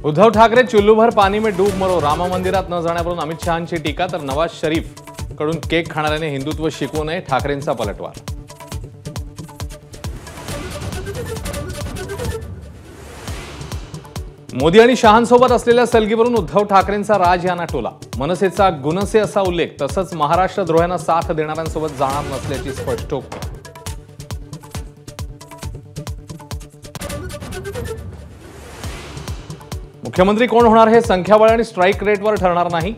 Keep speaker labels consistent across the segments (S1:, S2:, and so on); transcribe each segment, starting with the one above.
S1: उद्धव ठाकरे चुल्लू भर पानी में डूब मरो, राम मंदिरात न जाण्यावरून अमित शहांची टीका, तर नवाज शरीफ कडून केक खाणाऱ्याने हिंदुत्व शिकवू नये, ठाकरेंचा पलटवार। मोदी आणि शहांसोबत असलेल्या सलगीवरून उद्धव ठाकरेंचा राज यांना टोला, मनसेचा गुनसे असा उल्लेख, तसंच महाराष्ट्र द्रोह्यांना साथ देणाऱ्यांसोबत जाणार नसल्याची स्पष्टोक्ती। मुख्यमंत्री कोण होणार हे संख्याबळ आणि स्ट्राइक रेटवर ठरणार नाही,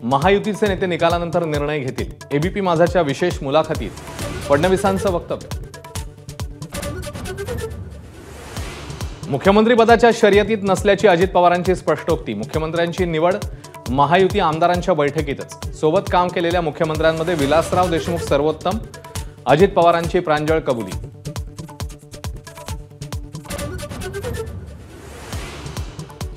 S1: महायुतीचे नेते निकालानंतर निर्णय घेतील, एबीपी माझाच्या विशेष मुलाखतीत फडणवीसांचं वक्तव्य। मुख्यमंत्री पदाच्या शर्यतीत नसल्याची अजित पवारांची स्पष्टोक्ती, मुख्यमंत्र्यांची निवड महायुती आमदारांच्या बैठकीतच, सोबत काम केलेल्या मुख्यमंत्र्यांमध्ये विलासराव देशमुख सर्वोत्तम, अजित पवारांची प्रांजळ कबुली।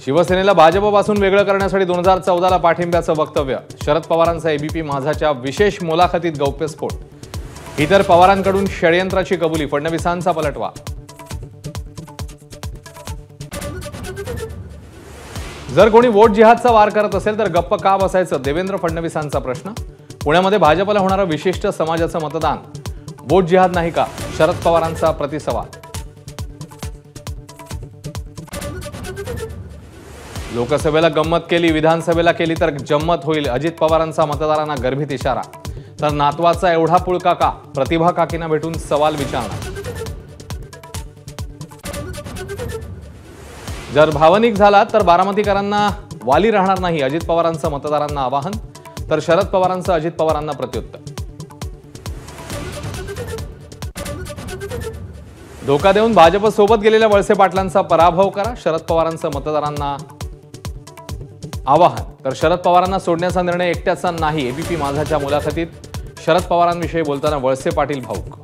S1: शिवसेनेला भाजपपासून वेगळं करण्यासाठी 2014ला पाठिंब्याचं वक्तव्य, शरद पवारांचा एबीपी माझाच्या विशेष मुलाखतीत गौप्यस्फोट, इतर पवारांकडून षडयंत्राची कबुली, फडणवीसांचा पलटवार। जर कोणी वोट जिहादचा वार करत असेल तर गप्प का बसायचं, देवेंद्र फडणवीसांचा प्रश्न। पुण्यामध्ये भाजपला होणारं विशिष्ट समाजाचं मतदान वोट जिहाद नाही का, शरद पवारांचा प्रतिसवाल। लोकसभेला गंमत केली, विधानसभेला केली तर जम्मत होईल, अजित पवारांचा मतदारांना गर्भित इशारा, तर नातवाचा एवढा पुळका का, प्रतिभा काकींना भेटून सवाल विचारणार। जर भावनिक झाला तर बारामतीकरांना वाली राहणार नाही, अजित पवारांचं मतदारांना आवाहन, तर शरद पवारांचं अजित पवारांना प्रत्युत्तर। धोका देऊन भाजप सोबत गेलेल्या वळसे पाटलांचा पराभव करा, शरद पवारांचं मतदारांना आवाहन, तर शरद पवारांना सोडण्याचा निर्णय एकट्याचा नाही, एबीपी माझाच्या मुलाखतीत शरद पवारांविषयी बोलताना वळसे पाटील भाऊक।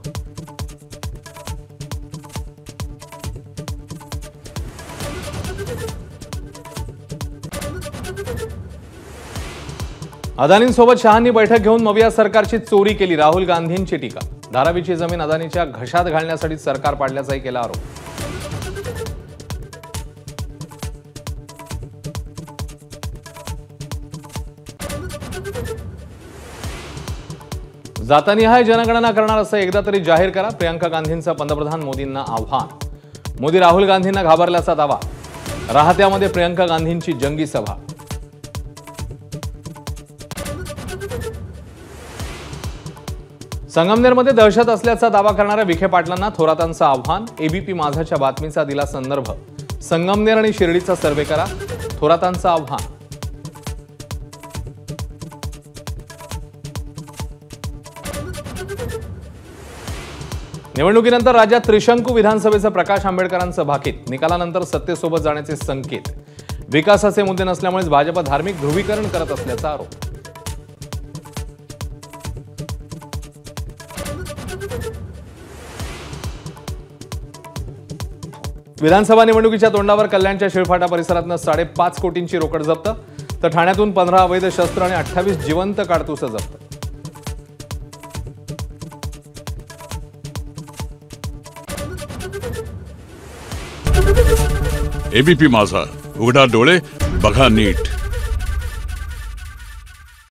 S1: अदानींसोबत शहांनी बैठक घेऊन मविया सरकारची चोरी केली, राहुल गांधींची टीका, धारावीची जमीन अदानीच्या घशात घालण्यासाठी सरकार पाडल्याचाही केला आरोप। जातनिहाय जनगणना करणार असं एकदा तरी जाहीर करा, प्रियंका गांधींचं पंतप्रधान मोदींना आव्हान, मोदी राहुल गांधींना घाबरल्याचा दावा, राहत्यामध्ये प्रियंका गांधींची जंगी सभा। संगमनेरमध्ये दहशत असल्याचा दावा करणाऱ्या विखे पाटलांना थोरातांचं आव्हान, एबीपी माझाच्या बातमीचा दिला संदर्भ, संगमनेर आणि शिर्डीचा सर्वे करा, थोरातांचं आव्हान। निवडणुकीनंतर राज्यात त्रिशंकू विधानसभेचं प्रकाश आंबेडकरांचं भाकीत, निकालानंतर सत्तेसोबत जाण्याचे संकेत, विकासाचे मुद्दे नसल्यामुळेच भाजप धार्मिक ध्रुवीकरण करत असल्याचा आरोप। विधानसभा निवडणुकीच्या तोंडावर कल्याणच्या शिळफाटा परिसरातनं 5.5 कोटींची रोकड जप्त, तर ठाण्यातून 15 अवैध शस्त्र आणि 28 जिवंत काडतुसं जप्त।
S2: एबीपी माझा, उघडा डोळे बघा नीट।